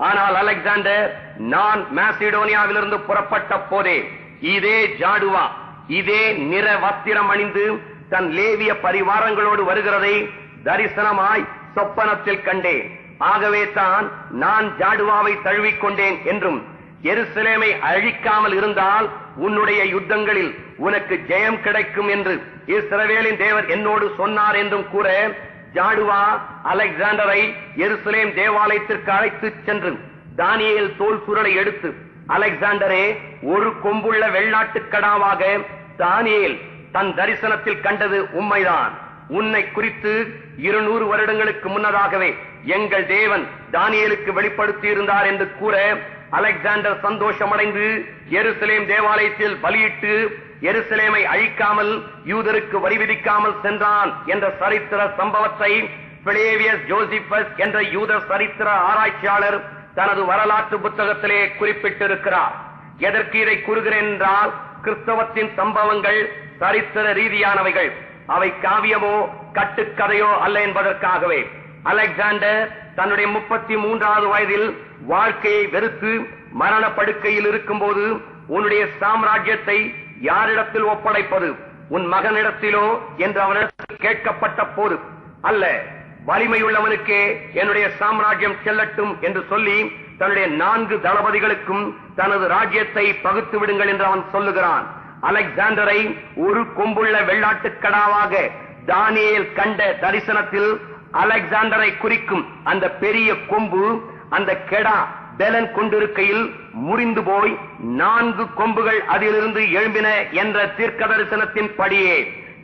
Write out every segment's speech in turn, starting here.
ஆனால் அலெக்சாண்டர், நான் மாசிடோனியாவிலிருந்து புறப்பட்ட போதே இதே ஜாடுவா இதே நிற வஸ்திரம் அணிந்து தன் லேவிய பரிவாரங்களோடு வருகிறதை தரிசனமாய் சொப்பனத்தில் கண்டேன். ஆகவே தான் நான் ஜாடுவாவை தழுவிக்கொண்டேன் என்றும், எருசலேமை அழிக்காமல் இருந்தால் உன்னுடைய யுத்தங்களில் உனக்கு ஜெயம் கிடைக்கும் என்று இஸ்ரவேலின் தேவர் என்னோடு சொன்னார் என்றும் கூற, ஜாடுவா அலெக்சாண்டரை எருசலேம் தேவாலயத்திற்கு அழைத்து சென்று தானியேல் தோல் சுருளை எடுத்து, அலெக்சாண்டரே, ஒரு கொம்புள்ள வெள்ளாட்டுக்கடாவாக தானியேல் தன் தரிசனத்தில் கண்டது உண்மைதான். உன்னை குறித்து 200 வருடங்களுக்கு முன்னதாகவே எங்கள் தேவன் தானியேலுக்கு வெளிப்படுத்தி இருந்தார் என்று கூற, அலெக்சாண்டர் சந்தோஷமடைந்து எருசலேம் தேவாலயத்தில் பலியிட்டு எருசலேமை அழிக்காமல் யூதருக்கு வரி விதிக்காமல் சென்றான் என்ற சரித்திர சம்பவத்தை பிளேவியஸ் ஜோசிபஸ் என்ற யூத சரித்திர ஆராய்ச்சியாளர் தனது வரலாற்று புத்தகத்திலே குறிப்பிட்டிருக்கிறார். எதற்கு இதை கூறுகிறேன் என்றால், கிறிஸ்தவத்தின் சம்பவங்கள் சரித்திர ரீதியானவைகள், அவை காவியமோ கட்டுக்கதையோ அல்ல என்பதற்காகவே. அலெக்சாண்டர் தன்னுடைய 33வது வயதில் வாழ்க்கையை வெறுத்து மரண படுக்கையில் இருக்கும்போது, உன்னுடைய சாம்ராஜ்யத்தை யாரிடத்தில் ஒப்படைப்பது, உன் மகனிடத்திலோ என்று அவனிடத்தில் கேட்கப்பட்ட போது, அல்ல, வலிமையுள்ளவனுக்கே என்னுடைய சாம்ராஜ்யம் செல்லட்டும் என்று சொல்லி தன்னுடைய 4 தளபதிகளுக்கும் தனது ராஜ்யத்தை பகுத்து விடுங்கள் என்று அவன் சொல்லுகிறான். அலெக்சாண்டரை ஒரு கொம்புள்ள வெள்ளாட்டுக்கடாவாக தானியேல் கண்ட தரிசனத்தில் அலெக்சாண்டரை குறிக்கும் அந்த பெரிய கொம்பு அந்த கெடா பெலன் கொண்டிருக்கையில் முறிந்து போய் 4 கொம்புகள் அதிலிருந்து எழும்பின என்ற தீர்க்க தரிசனத்தின் படியே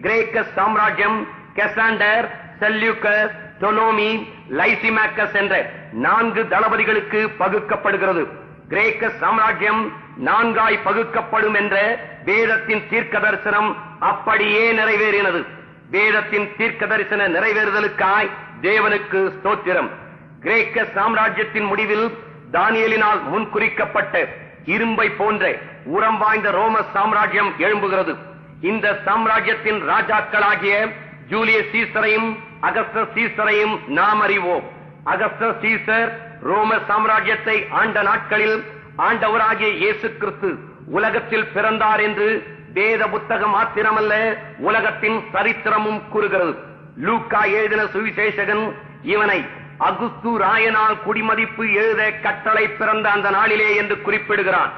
கிரேக்க சாம்ராஜ்யம் கெசாண்டர், செல்யூக்கஸ், டொலோமி, லைசிமாக்கஸ் என்ற 4 தளபதிகளுக்கு பகுக்கப்படுகிறது. கிரேக்க சாம்ராஜ்யம் 4ஆய் பகுக்கப்படும் என்ற வேதத்தின் தீர்க்க தரிசனம் அப்படியே நிறைவேறினது. வேதத்தின் தீர்க்க தரிசன நிறைவேறுதலுக்காய் தேவனுக்கு ஸ்தோத்திரம். கிரேக்க சாம்ராஜ்யத்தின் முடிவில் தானியேலினால் முன்குறிக்கப்பட்ட இரும்பை போன்ற உரம் வாய்ந்த ரோம சாம்ராஜ்யம் எழும்புகிறது. இந்த சாம்ராஜ்யத்தின் ராஜாக்களாகிய ஜூலியஸ் சீசரையும் அகஸ்டஸ் சீசரையும் நாம் அறிவோம். அகஸ்டஸ் சீசர் ரோம சாம்ராஜ்யத்தை ஆண்ட நாட்களில் ஆண்டவராகிய இயேசு கிறிஸ்து உலகத்தில் பிறந்தார் என்று வேத புத்தகம் மாத்திரமல்ல, உலகத்தின் சரித்திரமும் கூறுகிறது. லூக்கா எழுதின சுவிசேஷகன் இவனை அகுஸ்து ராயனால் குடிமதிப்பு எழுத கட்டளை பிறந்த அந்த நாளிலே என்று குறிப்பிடுகிறான்.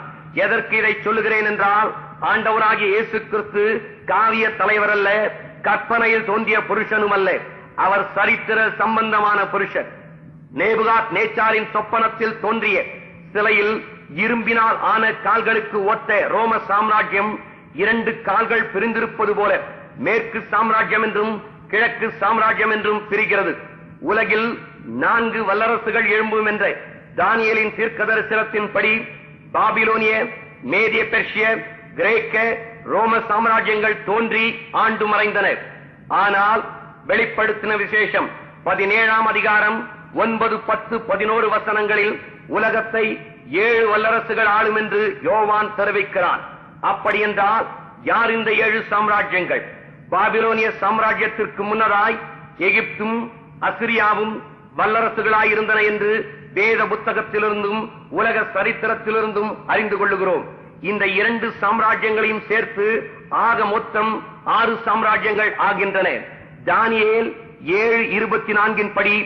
எதற்கு இதை சொல்லுகிறேன் என்றால், ஆண்டவராகிய இயேசு கிறிஸ்து காவிய தலைவர் அல்ல, கற்பனையில் தோன்றிய புருஷனும் அல்ல, அவர் சரித்திர சம்பந்தமான புருஷன். நேபுகாத் நேச்சாரின் சொப்பனத்தில் தோன்றிய சிலையில் இரும்பினால் ஆன கால்களுக்கு ஒத்த ரோம சாம்ராஜ்யம் 2 கால்கள் பிரிந்திருப்பது போல மேற்கு சாம்ராஜ்யம் என்றும் கிழக்கு சாம்ராஜ்யம் என்றும் பிரிகிறது. உலகில் 4 வல்லரசுகள் எழும்பும் என்ற தானியேலின் தீர்க்க தரிசனத்தின்படி பாபிலோனிய, மேதிய பெர்ஷிய, கிரேக்க, ரோம சாம்ராஜ்யங்கள் தோன்றி ஆண்டு மறைந்தன. ஆனால் வெளிப்படுத்தின விசேஷம் 17ஆம் அதிகாரம் 9, 10, 11 வசனங்களில் உலகத்தை 7 வல்லரசுகள் ஆளும் என்று யோவான் தெரிவிக்கிறான். அப்படி என்றால் யார் இந்த 7 சாம்ராஜ்யங்கள்? பாபிலோனிய சாம்ராஜ்யத்திற்கு முன்னதாய் எகிப்தும் அசிரியாவும் வல்லரசுகளாயிருந்தன என்று வேத புத்தகத்திலிருந்தும் உலக சரித்திரத்திலிருந்தும் அறிந்து கொள்ளுகிறோம். இந்த 2 சாம்ராஜ்யங்களையும் சேர்த்து ஆக மொத்தம் 6 சாம்ராஜ்யங்கள் ஆகின்றன. தானியேல் 7:24 படி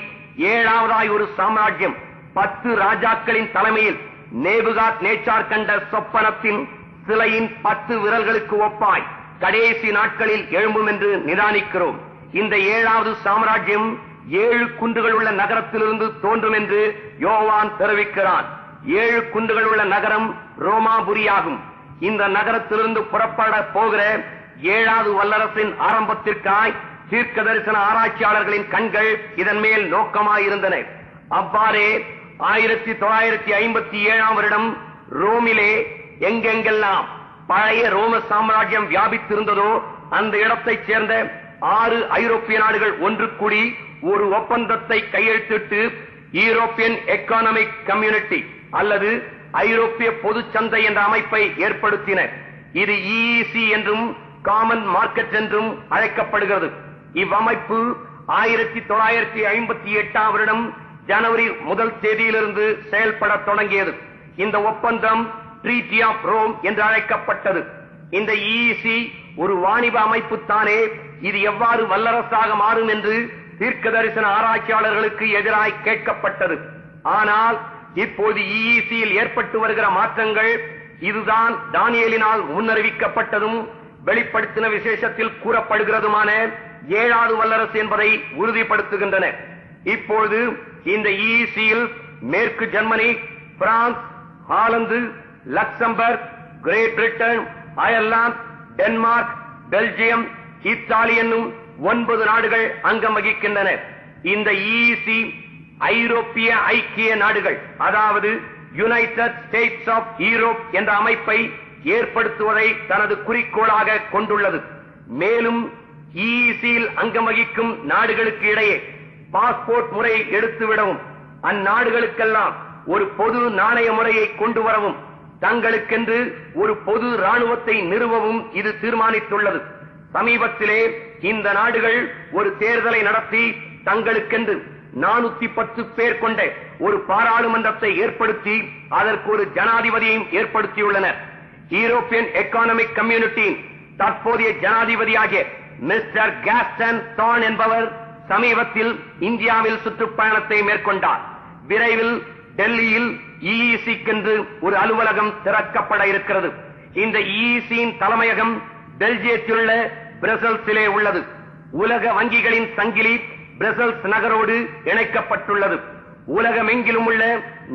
7ஆவதாய் ஒரு சாம்ராஜ்யம் 10 ராஜாக்களின் தலைமையில் நேபுகாத் நேச்சார் கண்ட சொப்பனத்தின் சிலையின் 10 விரல்களுக்கு ஒப்பாய் கடைசி நாட்களில் எழும்பும் என்று நிதானிக்கிறோம். இந்த 7வது சாம்ராஜ்யம் 7 குன்றுகள் உள்ள நகரத்திலிருந்து தோன்றும் என்று யோவான் தெரிவிக்கிறான். 7 குன்றுகள் உள்ள நகரம் ரோமாபுரியாகும். இந்த நகரத்திலிருந்து புறப்பட போகிற 7வது வல்லரசின் ஆரம்பத்திற்காய் தீர்க்க தரிசன ஆராய்ச்சியாளர்களின் கண்கள் இதன் மேல் நோக்கமாயிருந்தன. அவ்வாறே 1957ஆம் வருடம் ரோமிலே எங்கெங்கெல்லாம் பழைய ரோம சாம்ராஜ்யம் வியாபித்திருந்ததோ அந்த இடத்தைச் சேர்ந்த 6 ஐரோப்பிய நாடுகள் ஒன்று கூடி ஒரு ஒப்பந்தத்தை கையெழுத்திட்டு யூரோப்பியன் எக்கானமிக் கம்யூனிட்டி அல்லது ஐரோப்பிய பொது சந்தை என்ற அமைப்பை ஏற்படுத்தின. இது EEC என்றும் காமன் மார்க்கெட் என்றும் அழைக்கப்படுகிறது. இவ்வமைப்பு 1958ஆம் வருடம் ஜனவரி 1 செயல்படத் தொடங்கியது. இந்த ஒப்பந்தம் ட்ரீட்டி ஆஃப் ரோம் என்று அழைக்கப்பட்டது. இந்த EEC ஒரு வாணிப அமைப்பு தானே, இது எவ்வாறு வல்லரசாக மாறும் என்று தீர்க்க தரிசன ஆராய்ச்சியாளர்களுக்கு எதிராய் கேட்கப்பட்டது. ஆனால் இப்போது EECயில் ஏற்பட்டு வருகிற மாற்றங்கள் இதுதான் தானியேலினால் முன்னறிவிக்கப்பட்டதும் வெளிப்படுத்தின விசேஷத்தில் கூறப்படுகிறதுமான 7வது வல்லரசு என்பதை உறுதிப்படுத்துகின்றன. இப்போது இந்த EECயில் மேற்கு Germany, France, Holland, Luxembourg, Great Britain, Ireland, Denmark, Belgium, Italy என்னும் 9 நாடுகள் அங்கம் வகிக்கின்றன. இந்த EEC ஐரோப்பிய ஐக்கிய நாடுகள், அதாவது யுனைடெட் ஸ்டேட்ஸ் ஆஃப் யூரோப் என்ற அமைப்பை ஏற்படுத்துவதை தனது குறிக்கோளாக கொண்டுள்ளது. மேலும் EECயில் அங்கம் வகிக்கும் நாடுகளுக்கு இடையே பாஸ்போர்ட் முறை எடுத்துவிடவும், அந்நாடுகளுக்கெல்லாம் ஒரு பொது நாணய முறையை கொண்டு வரவும், தங்களுக்கென்று ஒரு பொது ராணுவத்தை நிறுவவும் இது தீர்மானித்துள்ளது. சமீபத்திலே இந்த நாடுகள் ஒரு தேர்தலை நடத்தி தங்களுக்கென்று 410 பேர் கொண்ட ஒரு பாராளுமன்றத்தை ஏற்படுத்தி அதற்கு ஒரு ஜனாதிபதியையும் ஏற்படுத்தியுள்ளனர். யூரோப்பியன் எக்கானமிக் கம்யூனிட்டியின் தற்போதைய ஜனாதிபதியாகிய மிஸ்டர் காஸ்டன் தான் என்பவர் சமீபத்தில் இந்தியாவில் சுற்றுப்பயணத்தை மேற்கொண்டார். விரைவில் டெல்லியில் EECக்கென்று ஒரு அலுவலகம் திறக்கப்பட இருக்கிறது. இந்த EECயின் தலைமையகம் பெல்ஜியத்திலுள்ள பிரசல்ஸிலே உள்ளது. உலக வங்கிகளின் சங்கிலி பிரசல்ஸ் நகரோடு இணைக்கப்பட்டுள்ளது. உலகமெங்கிலும் உள்ள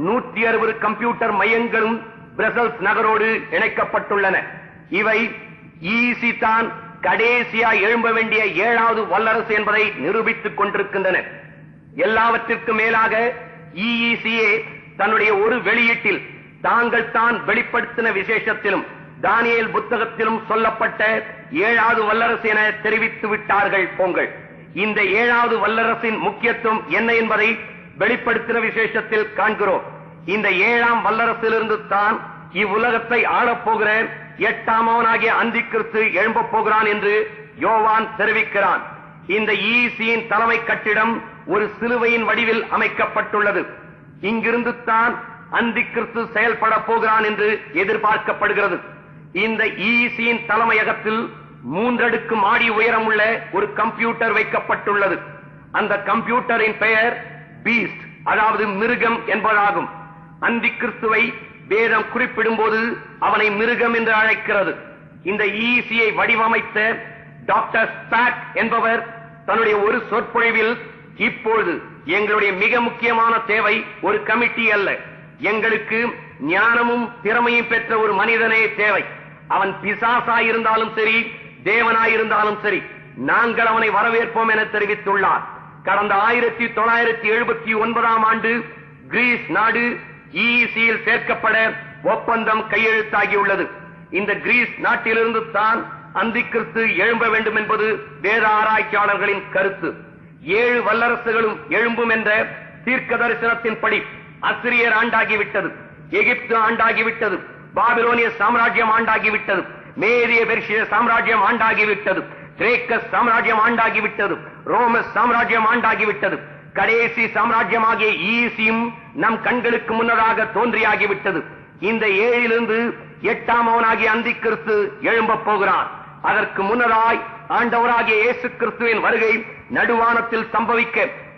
160 கம்ப்யூட்டர் மையங்களும் பிரசல்ஸ் நகரோடு இணைக்கப்பட்டுள்ளன. இவை EEC தான் கடைசியா எழும்ப வேண்டிய 7வது வல்லரசு என்பதை நிரூபித்துக் கொண்டிருக்கின்றன. எல்லாவற்றிற்கும் மேலாக EECயே தன்னுடைய ஒரு வெளியீட்டில் தாங்கள் தான் வெளிப்படுத்தின விசேஷத்திலும் தானியேல் புத்தகத்திலும் சொல்லப்பட்ட 7வது வல்லரசு என தெரிவித்து விட்டார்கள். போங்கள், இந்த 7வது வல்லரசின் முக்கியத்துவம் என்ன என்பதை வெளிப்படுத்தின விசேஷத்தில் காண்கிறோம். இந்த 7ஆம் வல்லரசிலிருந்து தான் இவ்வுலகத்தை ஆளப்போகிற 8ஆமவனாகிய அந்தி கிறிஸ்து எழும்பப் போகிறான் என்று யோவான் தெரிவிக்கிறான். இந்த EECயின் தலைமை கட்டிடம் ஒரு சிலுவையின் வடிவில் அமைக்கப்பட்டுள்ளது. இங்கிருந்து தான் அந்தி கிறிஸ்து செயல்பட போகிறான் என்று எதிர்பார்க்கப்படுகிறது. இந்த EECயின் தலைமையகத்தில் 3 அடுக்கு மாடி உயரம் உள்ள ஒரு கம்ப்யூட்டர் வைக்கப்பட்டுள்ளது. அந்த கம்ப்யூட்டரின் பெயர் பீஸ்ட், அதாவது மிருகம் என்பதாகும். அந்தி கிறிஸ்துவை வேதம் குறிப்பிடும் போது அவனை மிருகம் என்று அழைக்கிறது. இந்த EECயை வடிவமைத்த டாக்டர் ஸ்பாக் என்பவர் தன்னுடைய ஒரு சொற்பொழிவில், இப்பொழுது எங்களுடைய மிக முக்கியமான தேவை ஒரு கமிட்டி அல்ல, எங்களுக்கு ஞானமும் திறமையும் பெற்ற ஒரு மனிதனே தேவை. அவன் பிசாசாயிருந்தாலும் சரி, தேவனாயிருந்தாலும் சரி, நாங்கள் அவனை வரவேற்போம் என தெரிவித்துள்ளார். கடந்த 1979ஆம் ஆண்டு கிரீஸ் நாடு EECயில் சேர்க்கப்பட ஒப்பந்தம் கையெழுத்தாகியுள்ளது. இந்த கிரீஸ் நாட்டிலிருந்து தான் அந்தி கிறிஸ்து எழும்ப வேண்டும் என்பது வேத ஆராய்ச்சியாளர்களின் கருத்து. 7 வல்லரசுகளும் எழும்பும் என்ற தீர்க்க தரிசனத்தின்படி அசிரியர் ஆண்டாகிவிட்டது, எகிப்து ஆண்டாகிவிட்டது, பாபிலோனிய சாம்ராஜ்யம் ஆண்டாகிவிட்டது, மேதிய பெர்ஷிய சாம்ராஜ்யம் ஆண்டாகிவிட்டது, கிரேக்க சாம்ராஜ்யம் ஆண்டாகிவிட்டது, ரோமஸ் சாம்ராஜ்யம் ஆண்டாகிவிட்டது. கடைசி சாம்ராஜ்யமாகிய EECயும் நம் கண்களுக்கு முன்னதாக தோன்றியாகிவிட்டது. இந்த 7லிருந்து 8ஆமவனாகிய அந்தி கிறிஸ்து எழும்பப் போகிறான். அதற்கு முன்னதாய் ஆண்டவராகிய இயேசு கிறிஸ்துவின் வருகை நடுவானத்தில் சம்பவிக்க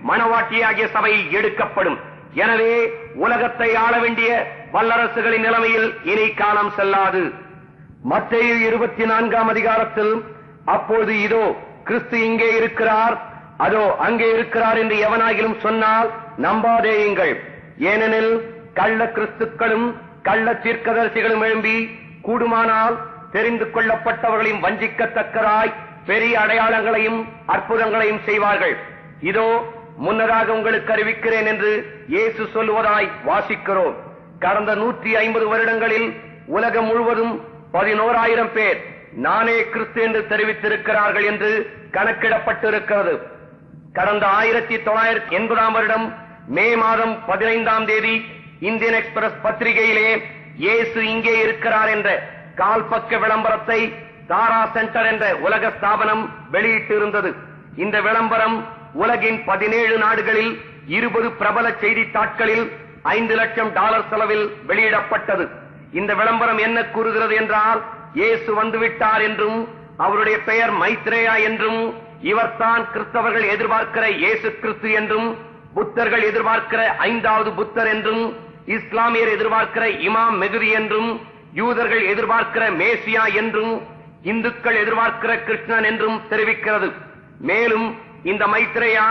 மணவாட்டியாகிய சபை எடுக்கப்படும். எனவே உலகத்தை ஆள வேண்டிய வல்லரசுகளின் நிலைமையில் இனி காலம் செல்லாது. மத்தேயு 24ஆம் அதிகாரத்தில், அப்போது இதோ கிறிஸ்து இங்கே இருக்கிறார், அதோ அங்கே இருக்கிறார் என்று எவனாகிலும் சொன்னால் நம்பாதேயுங்கள். ஏனெனில் கள்ள கிறிஸ்துக்களும் கள்ள தீர்க்கதரிசிகளும் எழும்பி கூடுமானால் தெரிந்து கொள்ளப்பட்டவர்களையும் வஞ்சிக்கத்தக்கதாய் பெரிய அடையாளங்களையும் அற்புதங்களையும் செய்வார்கள். இதோ முன்னதாக உங்களுக்கு அறிவிக்கிறேன் என்று இயேசு சொல்லுவதாய் வாசிக்கிறோம். கடந்த 150 வருடங்களில் உலகம் முழுவதும் 11,000 பேர் நானே கிறிஸ்து என்று தெரிவித்திருக்கிறார்கள் என்று கணக்கிடப்பட்டிருக்கிறது. கடந்த 1980ஆம் வருடம் மே மாதம் 15ஆம் தேதி இந்தியன் எக்ஸ்பிரஸ் பத்திரிகையிலே இயேசு இங்கே இருக்கிறார் என்ற கால்பக்க விளம்பரத்தை தாரா சென்டர் என்ற உலக ஸ்தாபனம் வெளியிட்டிருந்தது. இந்த விளம்பரம் உலகின் 17 நாடுகளில் 20 பிரபல செய்தித்தாட்களில் $5,00,000 செலவில் வெளியிடப்பட்டது. இந்த விளம்பரம் என்ன கூறுகிறது என்றால், இயேசு வந்துவிட்டார் என்றும், அவருடைய பெயர் மைத்ரேயா என்றும், இவர்தான் கிறிஸ்தவர்கள் எதிர்பார்க்கிற இயேசு கிறிஸ்து என்றும், புத்தர்கள் எதிர்பார்க்கிற 5வது புத்தர் என்றும், இஸ்லாமியர் எதிர்பார்க்கிற இமாம் மெஹ்தி என்றும், யூதர்கள் எதிர்பார்க்கிற மேசியா என்றும், இந்துக்கள் எதிர்பார்க்கிற கிருஷ்ணன் என்றும் தெரிவிக்கிறது. மேலும் இந்த மைத்ரேயா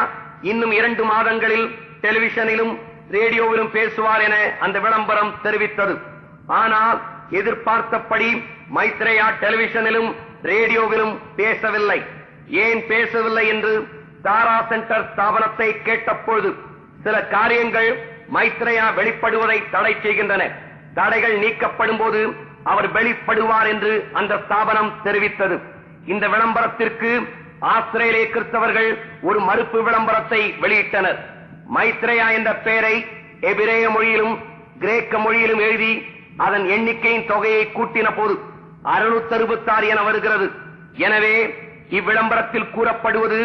இன்னும் 2 மாதங்களில் டெலிவிஷனிலும் ரேடியோவிலும் பேசுவார் என அந்த விளம்பரம் தெரிவித்தது. ஆனால் எதிர்பார்த்தபடி மைத்ரேயா டெலிவிஷனிலும் ரேடியோவிலும் பேசவில்லை. ஏன் பேசவில்லை என்று தாரா சென்டர் ஸ்தாபனத்தை கேட்டபொழுது சில காரியங்கள் மைத்ரேயா வெளிப்படுவதை தடை செய்கின்றன. தடைகள் நீக்கப்படும் போது அவர் வெளிப்படுவார் என்று அந்த ஸ்தாபனம் தெரிவித்தது. இந்த விளம்பரத்திற்கு ஆஸ்திரேலிய கிறிஸ்தவர்கள் ஒரு மறுப்பு விளம்பரத்தை வெளியிட்டனர். மைத்ரேயா என்ற பெயரை எபிரேய மொழியிலும் கிரேக்க மொழியிலும் எழுதி அதன் எண்ணிக்கையின் தொகையை கூட்டின போது 666 என வருகிறது. எனவே இவ்விளம்பரத்தில் கூறப்படுவது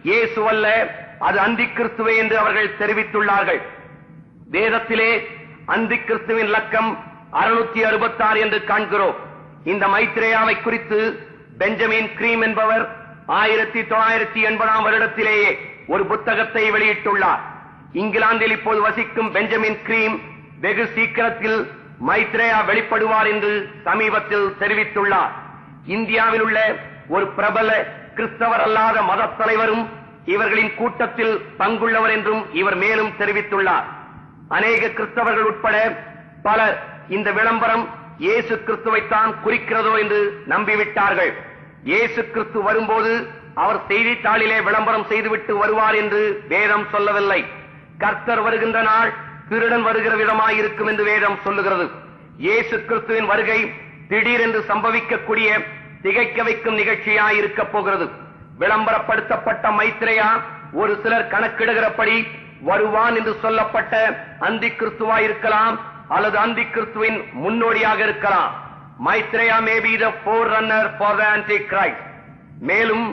இயேசு அல்ல, அது அந்தி கிறிஸ்துவே என்று அவர்கள் தெரிவித்துள்ளார்கள். வேதத்திலே அந்தி கிறிஸ்துவின் இலக்கம் 666 என்று காண்கிறோம். இந்த மைத்ரேயாவை குறித்து பெஞ்சமின் கிரீம் என்பவர் 1980 வருடத்திலேயே ஒரு புத்தகத்தை வெளியிட்டுள்ளார். இங்கிலாந்தில் இப்போது வசிக்கும் பெஞ்சமின் கிரீம் வெகு சீக்கிரத்தில் மைத்ரேயா வெளிப்படுவார் என்று சமீபத்தில் தெரிவித்துள்ளார். இந்தியாவில் உள்ள ஒரு பிரபல கிறிஸ்தவர் அல்லாத மத தலைவரும் இவர்களின் கூட்டத்தில் பங்குள்ளவர் என்றும் இவர் மேலும் தெரிவித்துள்ளார். அநேக கிறிஸ்தவர்கள் உட்பட பலர் இந்த விளம்பரம் இயேசு கிறிஸ்துவைத்தான் குறிக்கிறதோ என்று நம்பிவிட்டார்கள். இயேசு கிறிஸ்து வரும்போது அவர் செய்தித்தாளிலே விளம்பரம் செய்துவிட்டு வருவார் என்று வேதம் சொல்லவில்லை. கர்த்தர் வருகின்ற நாள் திருடன் வருகிற விதமாய் இருக்கும் என்று வேதம் சொல்லுகிறது. இயேசு கிறிஸ்துவின் வருகை திடீரென்று சம்பவிக்கக்கூடிய திகைக்க வைக்கும் நிகழ்ச்சியாய் இருக்க போகிறது. விளம்பரப்படுத்தப்பட்ட மைத்ரேயா ஒரு சிலர் கணக்கிடுகிறபடி வருவான் என்று சொல்லப்பட்ட அந்தி கிறிஸ்துவாய் இருக்கலாம், அல்லது அந்தி கிறிஸ்துவின் முன்னோடியாக இருக்கலாம். Maitreya may be the forerunner for the Antichrist. மேலும்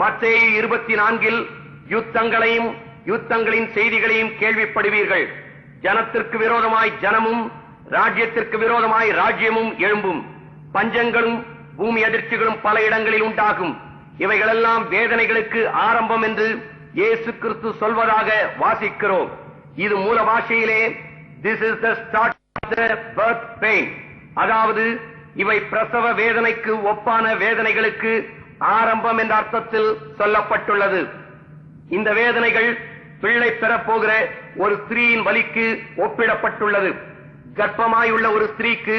மத்தேயு 24 யுத்தங்களையும் யுத்தங்களின் செய்திகளையும் கேள்விப்படுவீர்கள். ஜனத்திற்கு விரோதமாய் ஜனமும் ராஜ்யத்திற்கு விரோதமாய் ராஜ்யமும் எழும்பும். பஞ்சங்களும் பூமி அதிர்ச்சிகளும் பல இடங்களில் உண்டாகும். இவைகளெல்லாம் வேதனைகளுக்கு ஆரம்பம் என்று இயேசு கிறிஸ்து சொல்வதாக வாசிக்கிறோம். இது மூல பாஷையிலே this is the start of the birth pain, அதாவது இவை பிரசவ வேதனைக்கு ஒப்பான வேதனைகளுக்கு ஆரம்பம் என்ற அர்த்தத்தில் சொல்லப்பட்டுள்ளது. இந்த வேதனைகள் பிள்ளை பெறப்போகிற ஒரு ஸ்திரீயின் வலிக்கு ஒப்பிடப்பட்டுள்ளது. கர்ப்பமாயுள்ள ஒரு ஸ்திரீக்கு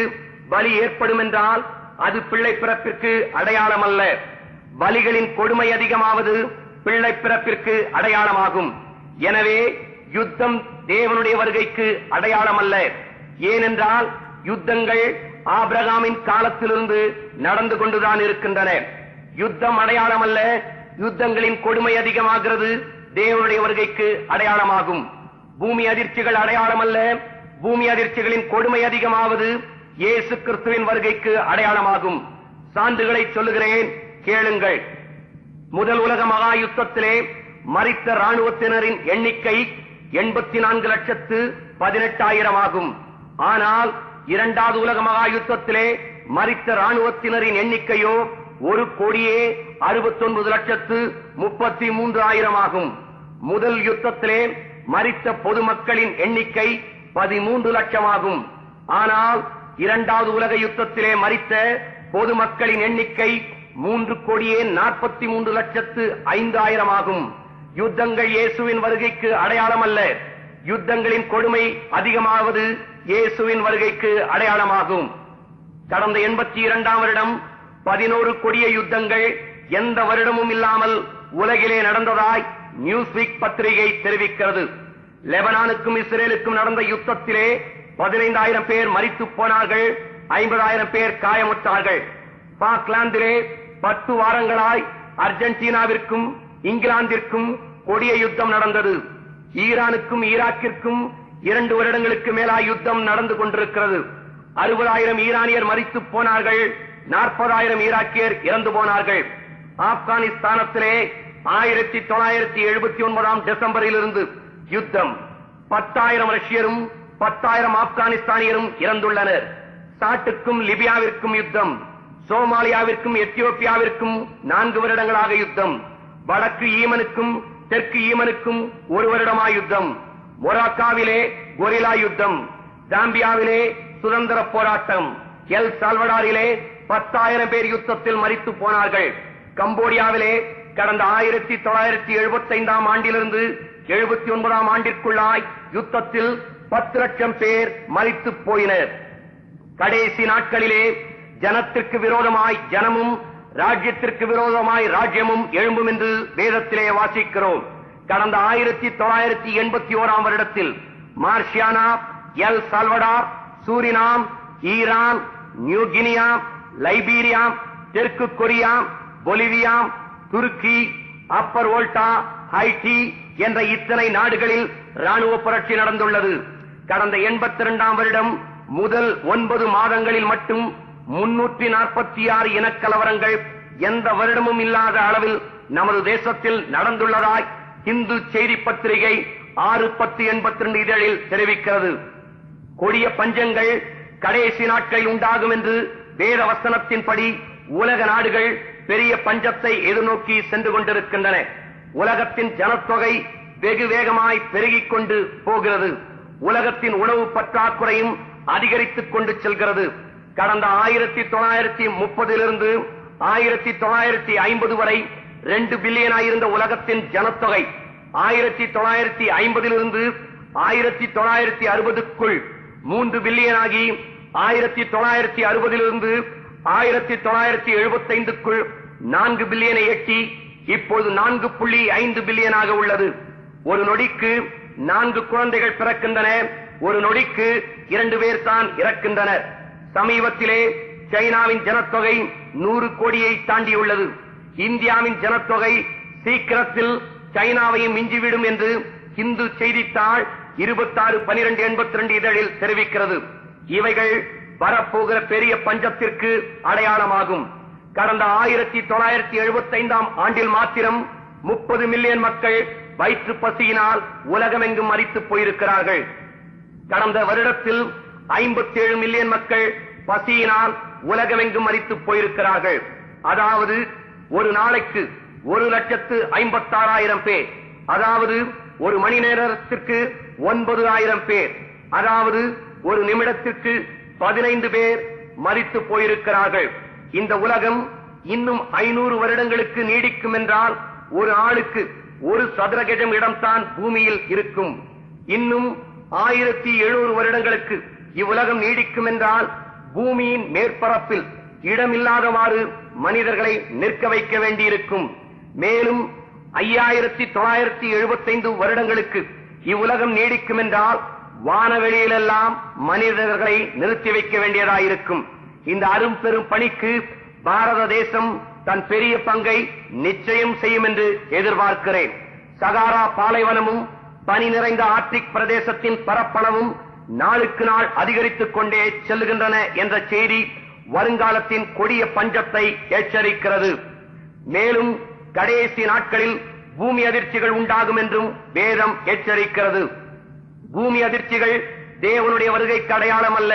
வலி ஏற்படும் என்றால் அது பிள்ளை பிறப்பிற்கு அடையாளம் அல்ல. வலிகளின் கொடுமை அதிகமாவது பிள்ளை பிறப்பிற்கு அடையாளமாகும். எனவே யுத்தம் தேவனுடைய வருகைக்கு அடையாளம் அல்ல. ஏனென்றால் யுத்தங்கள் ஆபிரகாமின் காலத்திலிருந்து நடந்து கொண்டுதான் இருக்கின்றன. யுத்தம் அடையாளம் அல்ல, யுத்தங்களின் கொடுமை அதிகமாகிறது தேவனுடைய வருகைக்கு அடையாளமாகும். பூமி அதிர்ச்சிகள் அடையாளம் அல்ல, பூமி அதிர்ச்சிகளின் கொடுமை அதிகமாவது இயேசு கிறிஸ்துவின் வருகைக்கு அடையாளமாகும். சான்றுகளை சொல்லுகிறேன், கேளுங்கள். முதல் உலக மகா யுத்தத்திலே மரித்த ராணுவத்தினரின் எண்ணிக்கை 84,18,000 ஆகும். ஆனால் இரண்டாவது உலக மகா யுத்தத்திலே மரித்த ராணுவத்தினரின் எண்ணிக்கையோ 1,69,33,000 ஆகும். முதல் யுத்தத்திலே மரித்த பொதுமக்களின் எண்ணிக்கை 13 லட்சம் ஆகும். ஆனால் இரண்டாவது உலக யுத்தத்திலே மரித்த பொதுமக்களின் எண்ணிக்கை 3,43,05,000 ஆகும். யுத்தங்கள் இயேசுவின் வருகைக்கு அடையாளம் அல்ல, யுத்தங்களின் கொடுமை அதிகமாவது இயேசுவின் வருகைக்கு அடையாளமாகும். கடந்த 82ஆம் வருடம் 11 கொடிய யுத்தங்கள் எந்த வருடமும் இல்லாமல் உலகிலே நடந்ததாய் நியூஸ்வீக் பத்திரிகை தெரிவிக்கிறது. லெபனானுக்கும் இஸ்ரேலுக்கும் நடந்த யுத்தத்திலே 15,000 பேர் மரித்து போனார்கள், 50,000 பேர் காயமுற்றார்கள். பாக்லாந்திலே 10 வாரங்களாய் அர்ஜென்டினாவிற்கும் இங்கிலாந்திற்கும் கொடிய யுத்தம் நடந்தது. ஈரானுக்கும் ஈராக்கிற்கும் 2 வருடங்களுக்கு மேலாய் யுத்தம் நடந்து கொண்டிருக்கிறது. 60,000 ஈரானியர் மரித்து போனார்கள், 40,000 ஈராக்கியர் இறந்து போனார்கள். ஆப்கானிஸ்தானத்திலே 1979 டிசம்பரிலிருந்து யுத்தம். 10,000 ரஷ்யரும் 10,000 ஆப்கானிஸ்தானியரும் இறந்துள்ளனர். சாட்டுக்கும் லிபியாவிற்கும் யுத்தம். சோமாலியாவிற்கும் எத்தியோப்பியாவிற்கும் 4 வருடங்களாக யுத்தம். வடக்கு ஈமனுக்கும் தெற்கு ஈமனுக்கும் 1 வருடமாய் யுத்தம். மொராக்காவிலே கொரில்லா யுத்தம். ஜாம்பியாவிலே சுதந்திர போராட்டம். எல் சால்வடாரிலே 10,000 பேர் யுத்தத்தில் மரித்து போனார்கள். கம்போடியாவிலே கடந்த 1975 ஆண்டிலிருந்து 79 ஆண்டிற்குள்ளாய் யுத்தத்தில் 10 லட்சம் பேர் மரித்து போயினர். கடைசி நாட்களிலே ஜனத்திற்கு விரோதமாய் ஜனமும் ராஜ்யத்திற்கு விரோதமாய் ராஜ்யமும் எழும்பும் என்று வேதத்திலே வாசிக்கிறோம். கடந்த 1981 வருடத்தில் மார்ஷியானா, El Salvador, Suriname, Iran, New Guinea, Liberia, தெற்கு கொரியா, பொலிவியா, துருக்கி, அப்பர் வோல்டா, ஹைட்டி என்ற இத்தனை நாடுகளில் ராணுவ புரட்சி நடந்துள்ளது. கடந்த 82 வருடம் முதல் 9 மாதங்களில் மட்டும் 346 இனக்கலவரங்கள் எந்த வருடமும் இல்லாத அளவில் நமது தேசத்தில் நடந்துள்ளதாய் இந்து செய்தி பத்திரிகை 6/10/82 இதழில் தெரிவிக்கிறது. கொடிய பஞ்சங்கள் கடைசி நாட்களில் உண்டாகும் என்று வேத வசனத்தின்படி உலக நாடுகள் பெரிய பஞ்சத்தை எதிர்நோக்கி சென்று கொண்டிருக்கின்றன. உலகத்தின் ஜனத்தொகை வெகு வேகமாய் பெருகிக் கொண்டு போகிறது. உலகத்தின் உணவு பற்றாக்குறையும் அதிகரித்துக் கொண்டு செல்கிறது. கடந்த 1930 1950 வரை 2 பில்லியனாயிருந்த உலகத்தின் ஜனத்தொகை 1950 1960க்குள் 3 பில்லியனாகி 1960 1975க்குள் 4 பில்லியனை எட்டி இப்போது 4.5 பில்லியனாக உள்ளது. ஒரு நொடிக்கு 4 குழந்தைகள் பிறக்கின்றன. ஒரு நொடிக்கு 2 பேர் தான் இறக்கின்றனர். சமீபத்திலே சைனாவின் ஜனத்தொகை 100 கோடியை தாண்டியுள்ளது. இந்தியாவின் ஜனத்தொகை சீக்கிரத்தில் சைனாவையும் மிஞ்சிவிடும் என்று இந்து செய்தித்தாள் 26/12/82 இதழில் தெரிவிக்கிறது. இவைகள் வரப்போகிற பெரிய பஞ்சத்திற்கு அடையாளமாகும். கடந்த 1975 ஆண்டில் மாத்திரம் 30 மில்லியன் மக்கள் வயிற்று பசியினால் உலகமெங்கும் மரித்து போயிருக்கிறார்கள். கடந்த வருடத்தில் 57 மில்லியன் மக்கள் பசியினால் உலகமெங்கும் மரித்து போயிருக்கிறார்கள். அதாவது ஒரு நாளைக்கு 1,56,000 பேர், அதாவது ஒரு மணி நேரத்திற்கு 9,000 பேர், அதாவது ஒரு நிமிடத்திற்கு 15 பேர் மரித்து போயிருக்கிறார்கள். இந்த உலகம் இன்னும் 500 வருடங்களுக்கு நீடிக்கும் என்றால் ஒரு ஆளுக்கு 1 சதுர கஜம் இடம்தான் பூமியில் இருக்கும். இன்னும் 1700 வருடங்களுக்கு இவ்வுலகம் நீடிக்கும் என்றால் பூமியின் மேற்பரப்பில் இடமில்லாதவாறு மனிதர்களை நிற்க வைக்க வேண்டியிருக்கும். மேலும் 5975 வருடங்களுக்கு இவ்வுலகம் நீடிக்கும் என்றால் வானவெளியிலெல்லாம் மனிதர்களை நிறுத்தி வைக்க வேண்டியதாயிருக்கும். இந்த அரும்பெரும் பணிக்கு பாரத தேசம் தன் பெரிய பங்கை நிச்சயம் செய்யும் என்று எதிர்பார்க்கிறேன். சகாரா பாலைவனமும் பனி நிறைந்த ஆர்டிக் பிரதேசத்தின் பரப்பளவும் நாளுக்கு நாள் அதிகரித்துக் கொண்டே செல்லுகின்றன என்ற செய்தி வருங்காலத்தின் கொடிய பஞ்சத்தை எச்சரிக்கிறது. மேலும் கடைசி நாட்களில் பூமி அதிர்ச்சிகள் உண்டாகும் என்றும் வேதம் எச்சரிக்கிறது. பூமி அதிர்ச்சிகள் தேவனுடைய வருகைக்கு அடையாளம் அல்ல.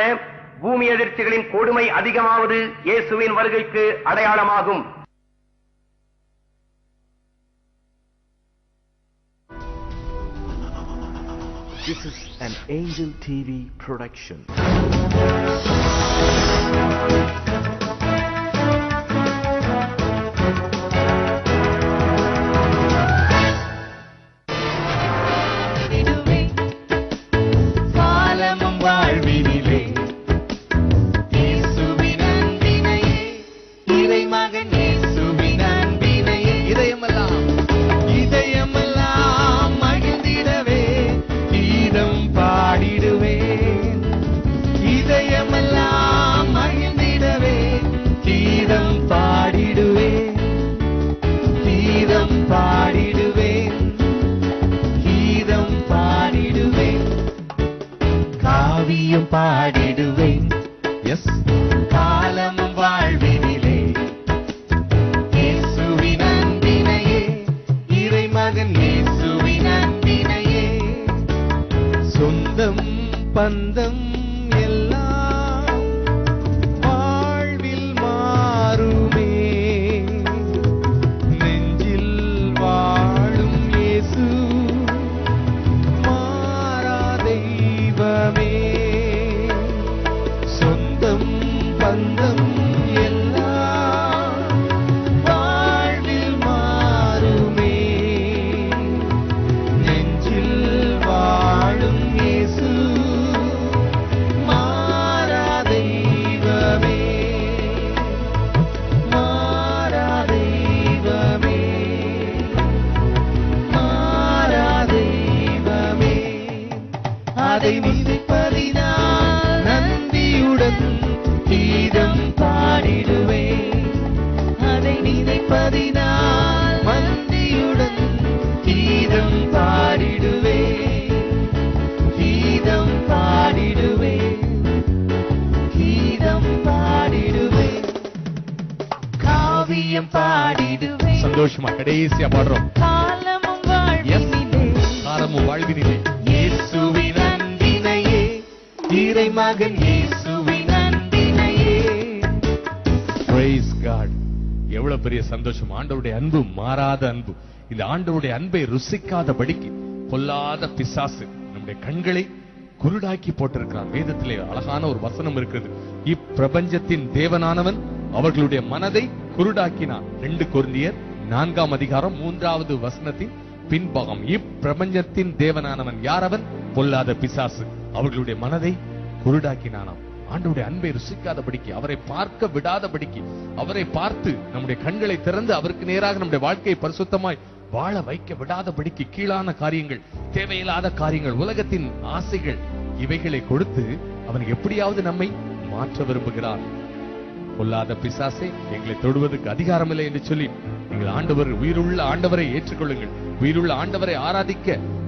பூமி அதிர்ச்சிகளின் கொடுமை அதிகமாவது இயேசுவின் வருகைக்கு அடையாளமாகும். This is an Angel TV production. பாடிடுவேன் எஸ் காலமும் வாழ்வினிலே இயேசுவின் அன்பினையே இறைமகன் இயேசுவின் அன்பினையே பந்தம் எல்லாம் வாழ்வில் மாறுமே. நெஞ்சில் வாழும் இயேசு மாறா தெய்வமே. சொந்தம் பந்தம் எல்லாம் வாழ்வில் மாறுமே. நெஞ்சில் வாழும் இயேசு மாறா தெய்வமே. மாறா தெய்வமே. மாறா தெய்வமே. அதை நினைப்பதினால் நன்றியுடன் கீதம் பாடிடுவேன். அதை நினைப்பதினால் நன்றியுடன் கீதம் பாடிடுவேன். கீதம் பாடிடுவேன். கீதம் பாடிடுவேன். காவியம் பாடிடுவேன். சந்தோஷமா கடைசியா பாடுறோம். காலமும் வாழ்வினிலே காலமும் வாழ்வினிலே இயேசுவின் அன்பினையே, இறைமகன் இயேசுவின் அன்பினையே. Praise God. எவ்வளவு பெரிய சந்தோஷம். ஆண்டவருடைய அன்பு மாறாத அன்பு. இந்த ஆண்டவருடைய அன்பை ருசிக்காதபடிக்கு பொல்லாத பிசாசு நம்முடைய கண்களை குருடாக்கி போட்டிருக்கிறான். வேதத்திலே அழகான ஒரு வசனம் இருக்கிறது. இப்பிரபஞ்சத்தின் தேவனானவன் அவர்களுடைய மனதை குருடாக்கினான். 2 கொரிந்தியர் 4ஆம் அதிகாரம் 3வது வசனத்தின் பின்பாகம். இப்பிரபஞ்சத்தின் தேவனானவன் யார்? அவன் பொல்லாத பிசாசு. அவர்களுடைய மனதை குருடாக்கினானாம். ஆண்டவருடைய அன்பை ருசிக்காதபடிக்கு, அவரை பார்க்க விடாதபடிக்கு, அவரை பார்த்து நம்முடைய கண்களை திறந்து அவருக்கு நேராக நம்முடைய வாழ்க்கையை பரிசுத்தமாய் வாழ வைக்க விடாதபடிக்கு கீழான காரியங்கள், தேவையில்லாத காரியங்கள், உலகத்தின் ஆசைகள், இவைகளை கொடுத்து அவன் எப்படியாவது நம்மை மாற்ற விரும்புகிறான். பொல்லாத பிசாசே, எங்களை தொடுவதற்கு அதிகாரம் இல்லை என்று சொல்லி நீங்கள் ஆண்டவர், உயிருள்ள ஆண்டவரை ஏற்றுக்கொள்ளுங்கள். உயிருள்ள ஆண்டவரை ஆராதிக்க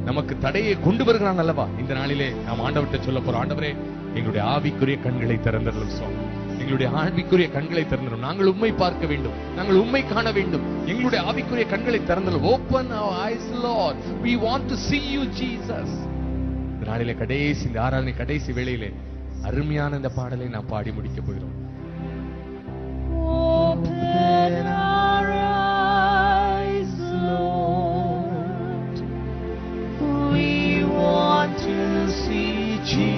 நமக்கு தடையை கொண்டு வருகிறான் அல்லவா? இந்த நாளிலே நாம் ஆண்டவர்கிட்ட சொல்ல போறோம், ஆண்டவரே எங்களுடைய ஆவிக்குரிய கண்களை திறந்தருளும் சுவாமி. எங்களுடைய ஆவிக்குரிய கண்களை திறந்தரும். நாங்கள் உம்மை பார்க்க வேண்டும், நாங்கள் உம்மை காண வேண்டும். எங்களுடைய ஆவிக்குரிய கண்களை திறந்தரும். Open our eyes, Lord. We want to see you, Jesus. இந்த நாளிலே கடைசி, இந்த ஆராதனை கடைசி வேளையிலே அருமையான இந்த பாடலை நாம் பாடி முடிக்க போகிறோம். Open our eyes, Lord. We want to see Jesus.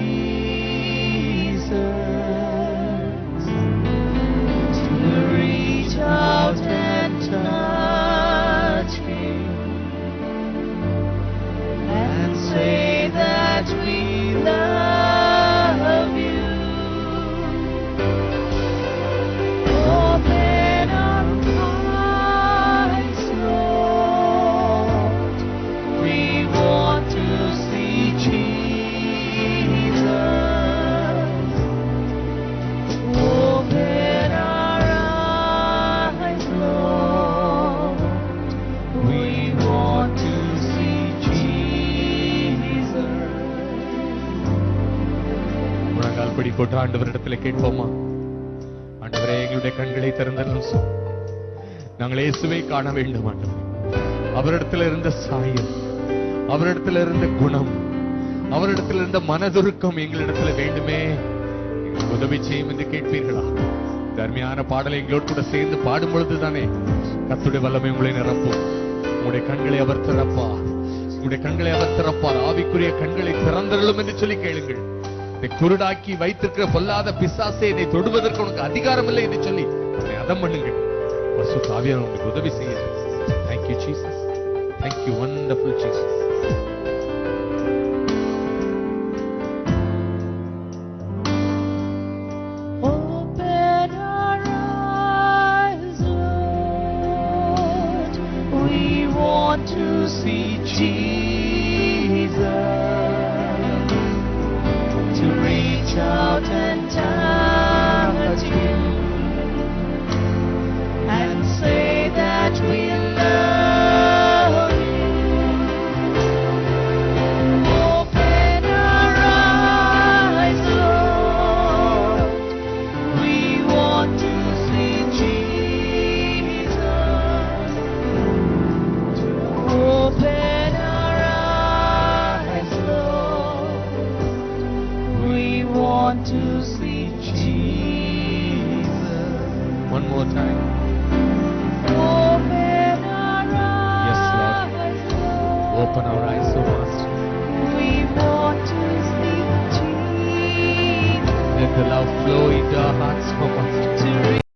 To reach out and touch Him and say that we love you. Open our eyes, Lord. We want to see Jesus. Open our eyes, Lord. We want to see Jesus. முழங்கால் படி போட்டு ஆண்டவரிடத்தில் கேட்போமா? ஆண்டவரே, எங்களுடைய கண்களை திறந்தருளும் சுவாமி. நாங்கள் இயேசுவை காண வேண்டும் ஆண்டவரே. அவரிடத்தில் இருந்த சாயல், அவரிடத்தில் இருந்த குணம், அவரிடத்தில் இருந்த மனதுருக்கம் எங்களிடத்துல வேண்டுமே. எங்களுக்கு உதவி செய்யும் என்று கேட்பீர்களா? தர்மையான பாடலை எங்களோடு கூட சேர்ந்து பாடும் பொழுதுதானே கர்த்தருடைய வல்லமை உங்களை நிரப்பும். உங்களுடைய கண்களை அவர் திறப்பார். உங்களுடைய கண்களை அவர் திறப்பார். ஆவிக்குரிய கண்களை திறந்தருளும் என்று சொல்லி கேளுங்கள். இதை குருடாக்கி வைத்திருக்கிற பொல்லாத பிசாசே, என்னை தொடுவதற்கு உனக்கு அதிகாரம் இல்லை என்று சொல்லி உன்னை அதம் பண்ணுங்கள். பரிசுத்த ஆவியானவர் உங்களுக்கு உதவி செய்ய. Thank you, Jesus. Thank you, wonderful Jesus. Open our eyes, Lord. We want to see Jesus. To reach out and touch Him and say that we love You. Open our eyes, Lord. We want to see Jesus. Open our eyes, Lord. see Jesus. One more time. Open our Yes, Lord. eyes, Lord. Open our eyes, O Master. We want to see Jesus. Let the love flow into our hearts, O Master. To